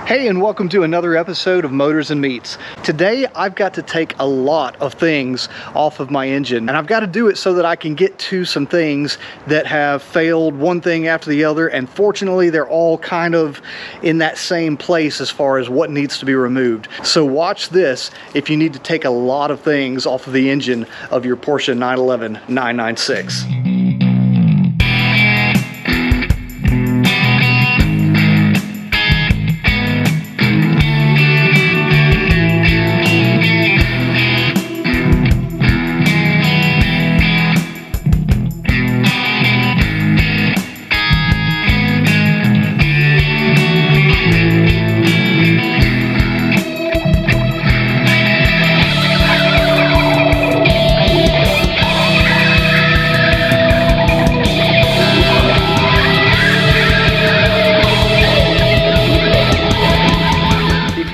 Hey, and welcome to another episode of Motors and Meats. Today I've got to take a lot of things off of my engine, and I've got to do it so that I can get to some things that have failed one thing after the other, and fortunately they're all kind of in that same place as far as what needs to be removed. So watch this if you need to take a lot of things off of the engine of your Porsche 911 996.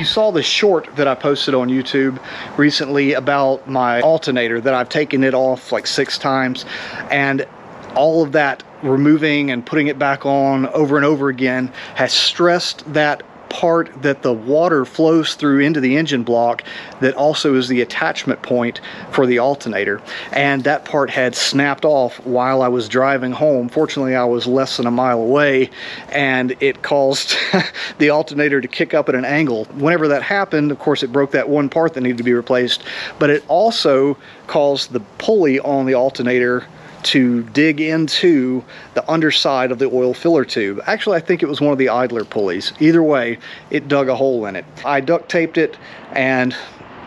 Saw the short that I posted on YouTube recently about my alternator that I've taken it off like 6 times, and all of that removing and putting it back on over and over again has stressed that part that the water flows through into the engine block that also is the attachment point for the alternator, and that part had snapped off while I was driving home. Fortunately, I was less than a mile away, and it caused the alternator to kick up at an angle. Whenever that happened, of course, it broke that one part that needed to be replaced, but it also caused the pulley on the alternator to dig into the underside of the oil filler tube. Actually, I think it was one of the idler pulleys. Either way, it dug a hole in it. I duct taped it and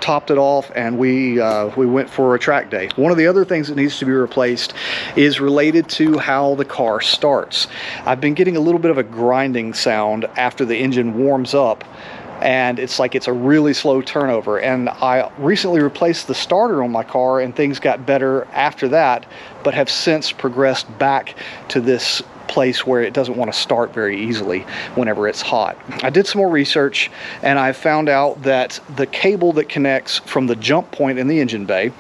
topped it off, and we went for a track day. One of the other things that needs to be replaced is related to how the car starts. I've been getting a little bit of a grinding sound after the engine warms up, and it's like it's a really slow turnover. And I recently replaced the starter on my car, and things got better after that, but have since progressed back to this place where it doesn't want to start very easily whenever it's hot. I did some more research, and I found out that the cable that connects from the jump point in the engine bay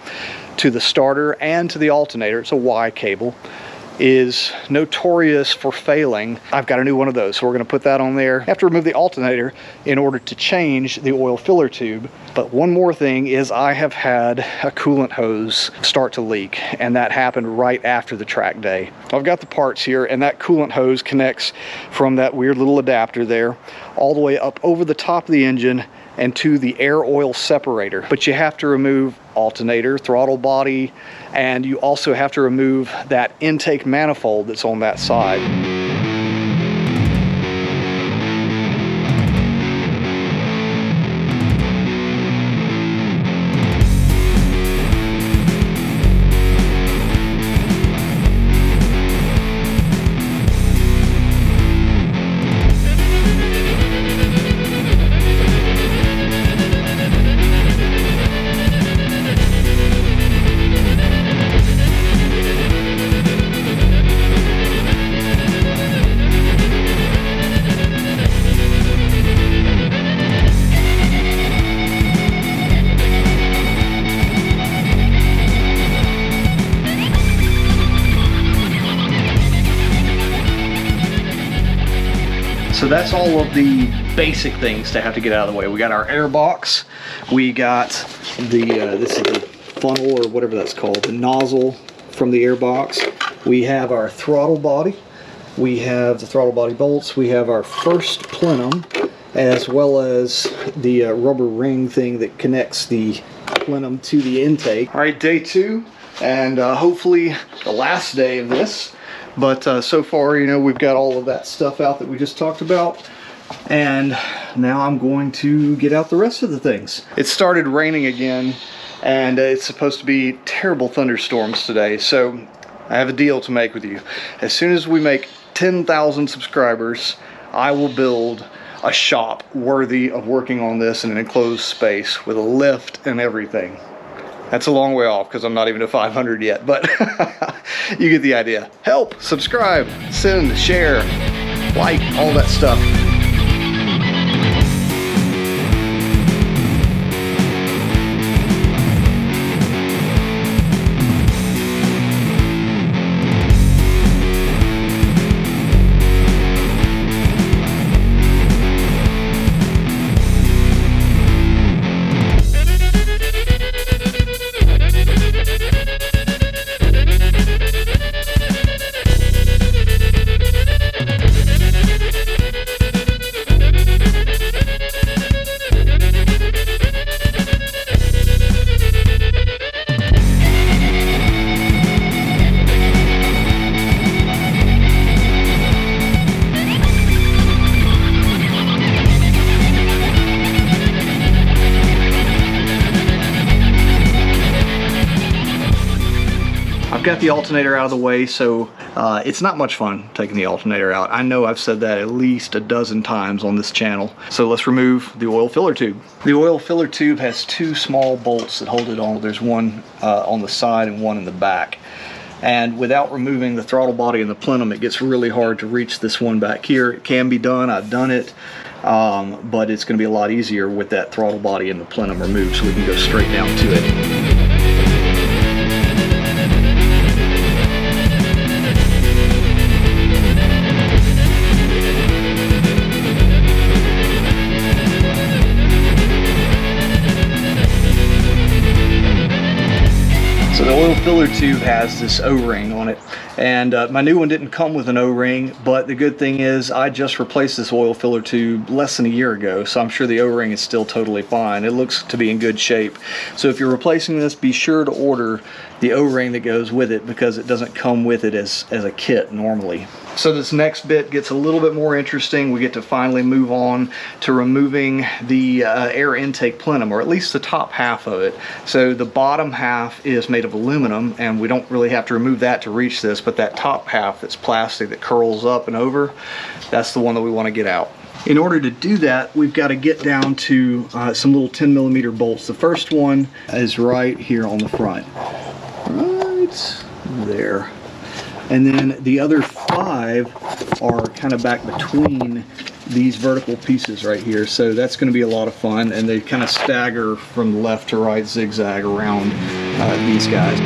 to the starter and to the alternator, it's a Y cable, is notorious for failing. I've got a new one of those, so we're going to put that on there. I have to remove the alternator in order to change the oil filler tube. But one more thing is I have had a coolant hose start to leak, and that happened right after the track day. I've got the parts here, and that coolant hose connects from that weird little adapter there all the way up over the top of the engine and to the air oil separator. But you have to remove alternator, throttle body, and you also have to remove that intake manifold that's on that side. So that's all of the basic things to have to get out of the way. We got our air box, we got the this is the funnel or whatever that's called, the nozzle from the air box. We have our throttle body, we have the throttle body bolts, we have our first plenum, as well as the rubber ring thing that connects the plenum to the intake. All right, day 2, and hopefully the last day of this. But so far, you know, we've got all of that stuff out that we just talked about, and now I'm going to get out the rest of the things. It started raining again, and it's supposed to be terrible thunderstorms today, so I have a deal to make with you. As soon as we make 10,000 subscribers, I will build a shop worthy of working on this in an enclosed space with a lift and everything. That's a long way off because I'm not even at 500 yet, but you get the idea. Help, subscribe, send, share, like, all that stuff. I've got the alternator out of the way, so it's not much fun taking the alternator out. I know I've said that at least a dozen times on this channel. So let's remove the oil filler tube. The oil filler tube has two small bolts that hold it on. There's one on the side and one in the back. And without removing the throttle body and the plenum, it gets really hard to reach this one back here. It can be done, I've done it, but it's going to be a lot easier with that throttle body and the plenum removed, so we can go straight down to it. So the oil filler tube has this O-ring on it, and my new one didn't come with an O-ring, but the good thing is I just replaced this oil filler tube less than a year ago, so I'm sure the O-ring is still totally fine. It looks to be in good shape. So if you're replacing this, be sure to order the O-ring that goes with it, because it doesn't come with it as a kit normally. So this next bit gets a little bit more interesting. We get to finally move on to removing the air intake plenum, or at least the top half of it. So the bottom half is made of aluminum, and we don't really have to remove that to reach this, but that top half that's plastic that curls up and over, that's the one that we want to get out. In order to do that, we've got to get down to some little 10mm bolts. The first one is right here on the front. Right there. And then the other 5 are kind of back between these vertical pieces right here. So that's going to be a lot of fun, and they kind of stagger from left to right, zigzag around these guys.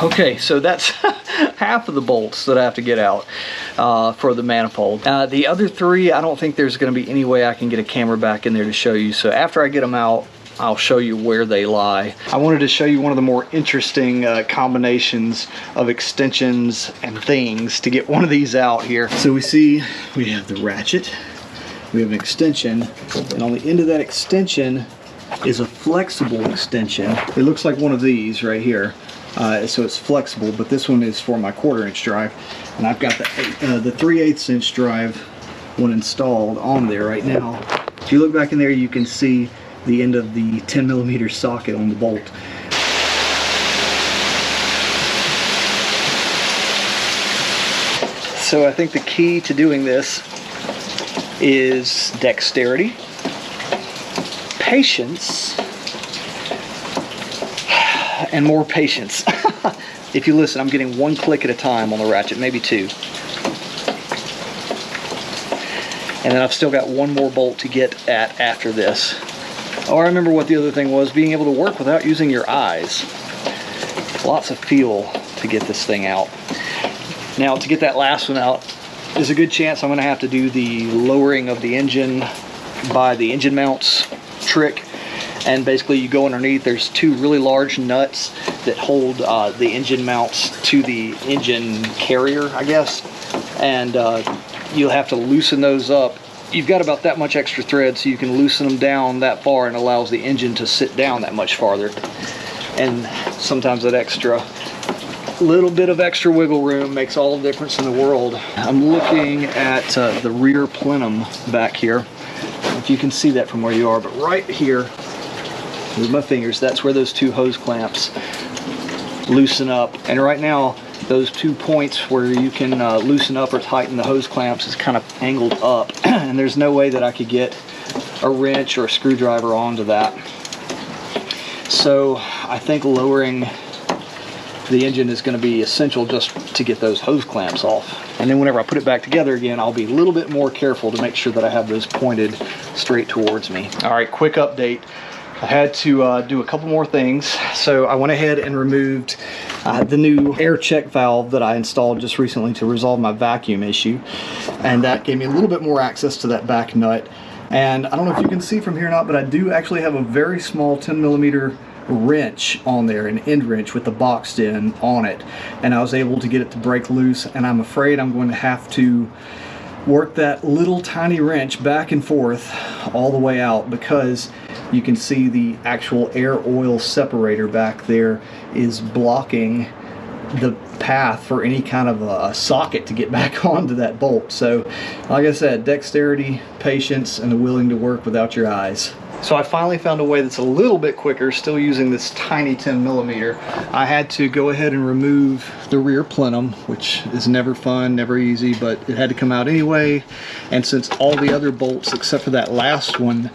Okay, so that's half of the bolts that I have to get out for the manifold. The other 3, I don't think there's going to be any way I can get a camera back in there to show you. So after I get them out, I'll show you where they lie. I wanted to show you one of the more interesting combinations of extensions and things to get one of these out here. So we see we have the ratchet, we have an extension, and on the end of that extension is a flexible extension. It looks like one of these right here. So it's flexible, but this one is for my 1/4" drive, and I've got the 3/8" drive one installed on there right now. If you look back in there, you can see the end of the 10mm socket on the bolt. So I think the key to doing this is dexterity, patience, and more patience. If you listen, I'm getting 1 click at a time on the ratchet, maybe 2. And then I've still got 1 more bolt to get at after this. Oh, I remember what the other thing was, being able to work without using your eyes. Lots of feel to get this thing out. Now, to get that last one out, there's a good chance I'm going to have to do the lowering of the engine by the engine mounts trick. And basically you go underneath, there's 2 really large nuts that hold the engine mounts to the engine carrier, I guess. And you'll have to loosen those up. You've got about that much extra thread, so you can loosen them down that far, and allows the engine to sit down that much farther. And sometimes that little bit of extra wiggle room makes all the difference in the world. I'm looking at the rear plenum back here. If you can see that from where you are, but right here with my fingers, that's where those 2 hose clamps loosen up. And right now, those 2 points where you can loosen up or tighten the hose clamps is kind of angled up. And there's no way that I could get a wrench or a screwdriver onto that. So I think lowering the engine is going to be essential just to get those hose clamps off. And then whenever I put it back together again, I'll be a little bit more careful to make sure that I have those pointed straight towards me. All right, quick update. I had to do a couple more things. So I went ahead and removed the new air check valve that I installed just recently to resolve my vacuum issue. And that gave me a little bit more access to that back nut. And I don't know if you can see from here or not, but I do actually have a very small 10mm wrench on there, an end wrench with the boxed in on it. And I was able to get it to break loose, and I'm afraid I'm going to have to work that little tiny wrench back and forth all the way out, because you can see the actual air oil separator back there is blocking the path for any kind of a socket to get back onto that bolt. So like I said, dexterity, patience, and the willing to work without your eyes. So I finally found a way that's a little bit quicker, still using this tiny 10mm. I had to go ahead and remove the rear plenum, which is never fun, never easy, but it had to come out anyway. And since all the other bolts, except for that last one,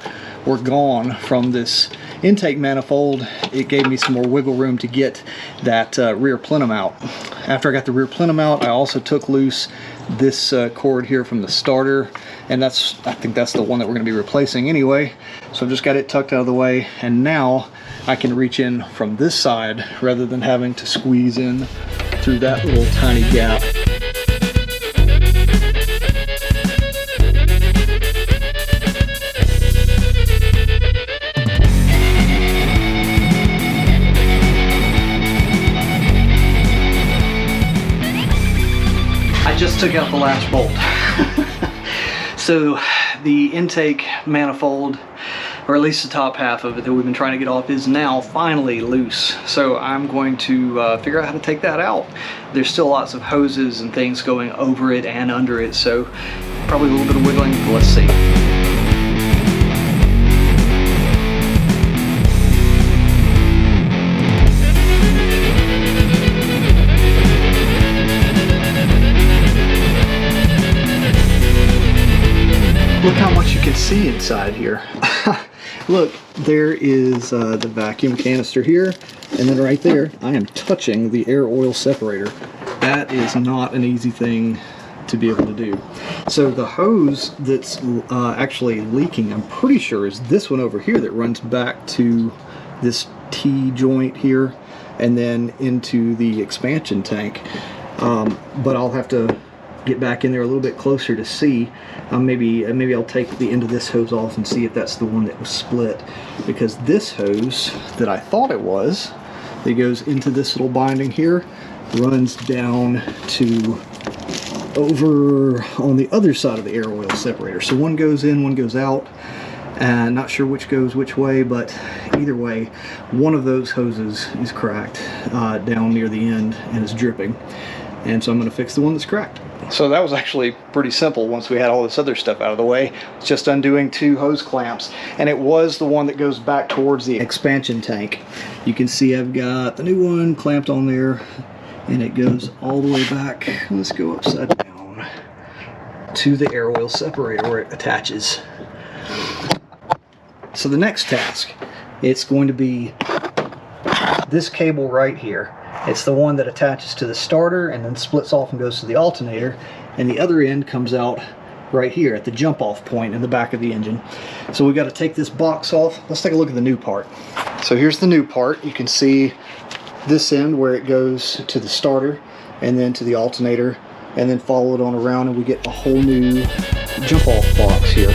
were gone from this intake manifold, it gave me some more wiggle room to get that rear plenum out. After I got the rear plenum out, I also took loose this cord here from the starter, and I think that's the one that we're going to be replacing anyway. So I've just got it tucked out of the way, and now I can reach in from this side rather than having to squeeze in through that little tiny gap. I just took out the last bolt. So the intake manifold, or at least the top half of it that we've been trying to get off, is now finally loose. So I'm going to figure out how to take that out. There's still lots of hoses and things going over it and under it, so probably a little bit of wiggling, but let's see. Look how much you can see inside here. Look, there is the vacuum canister here, and then right there, I am touching the air oil separator. That is not an easy thing to be able to do. So the hose that's actually leaking, I'm pretty sure, is this one over here that runs back to this T-joint here, and then into the expansion tank. But I'll have to get back in there a little bit closer to see. Maybe I'll take the end of this hose off and see if that's the one that was split, because this hose that I thought it was, that goes into this little binding here, runs down to over on the other side of the air oil separator. So one goes in, one goes out, and not sure which goes which way, but either way, one of those hoses is cracked down near the end and is dripping. And so I'm going to fix the one that's cracked. So that was actually pretty simple once we had all this other stuff out of the way. It's just undoing two hose clamps, and it was the one that goes back towards the expansion tank. You can see I've got the new one clamped on there, and it goes all the way back. Let's go upside down to the air oil separator where it attaches. So the next task, it's going to be this cable right here. It's the one that attaches to the starter and then splits off and goes to the alternator, and the other end comes out right here at the jump off point in the back of the engine. So we've got to take this box off. Let's take a look at the new part. So here's the new part. You can see this end where it goes to the starter and then to the alternator, and then follow it on around, and we get a whole new jump off box here.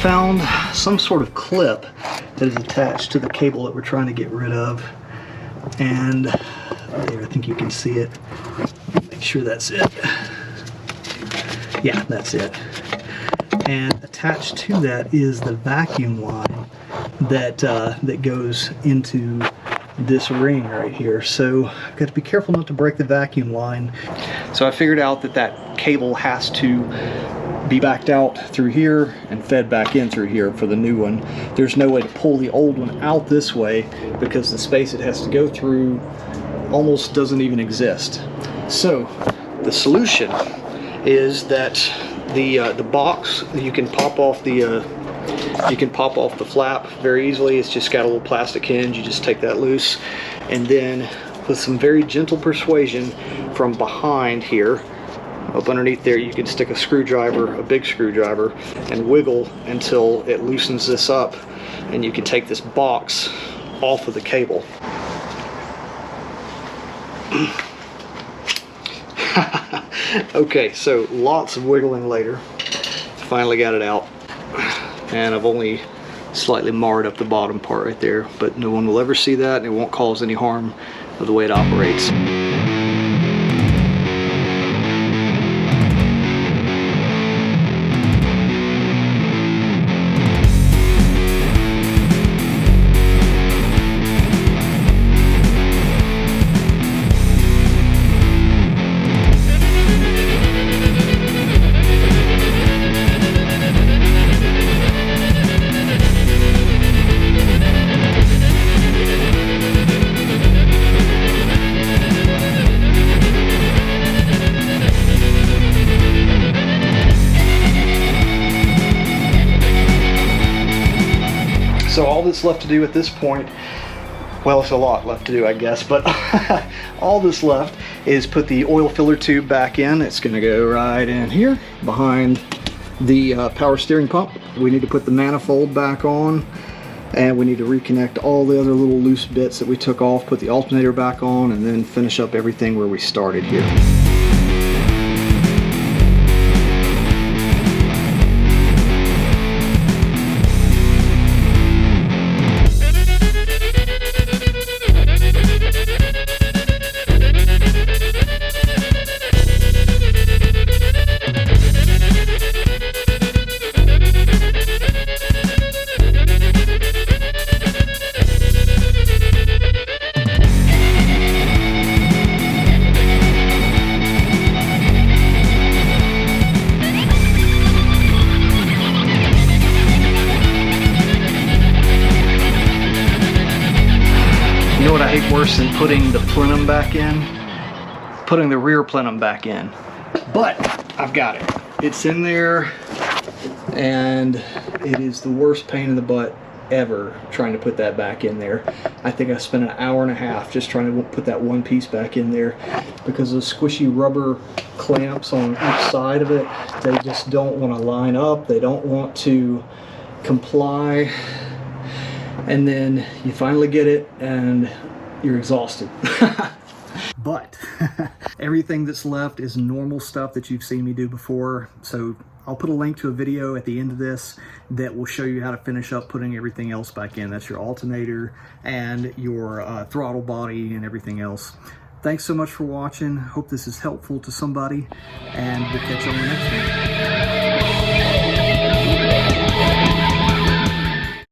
Found some sort of clip that is attached to the cable that we're trying to get rid of, and there, I think you can see it. Make sure that's it. Yeah, that's it. And attached to that is the vacuum line that that goes into this ring right here. So I've got to be careful not to break the vacuum line. So I figured out that that cable has to be backed out through here and fed back in through here for the new one. There's no way to pull the old one out this way because the space it has to go through almost doesn't even exist. So the solution is that the box, you can pop off the flap very easily. It's just got a little plastic hinge. You just take that loose, and then with some very gentle persuasion from behind here, up underneath there, you can stick a screwdriver, a big screwdriver, and wiggle until it loosens this up, and you can take this box off of the cable. Okay, so lots of wiggling later, finally got it out, and I've only slightly marred up the bottom part right there, but no one will ever see that, and it won't cause any harm of the way it operates. So all that's left to do at this point, well, it's a lot left to do, I guess, but all that's left is put the oil filler tube back in. It's going to go right in here behind the power steering pump. We need to put the manifold back on, and we need to reconnect all the other little loose bits that we took off, put the alternator back on, and then finish up everything where we started here. You know what I hate worse than putting the plenum back in? Putting the rear plenum back in. But I've got it. It's in there, and it is the worst pain in the butt ever trying to put that back in there. I think I spent an hour and a half just trying to put that one piece back in there because those squishy rubber clamps on each side of it, they just don't want to line up. They don't want to comply. And then you finally get it and you're exhausted. But everything that's left is normal stuff that you've seen me do before. So I'll put a link to a video at the end of this that will show you how to finish up putting everything else back in. That's your alternator and your throttle body and everything else. Thanks so much for watching. Hope this is helpful to somebody, and we'll catch you on the next one.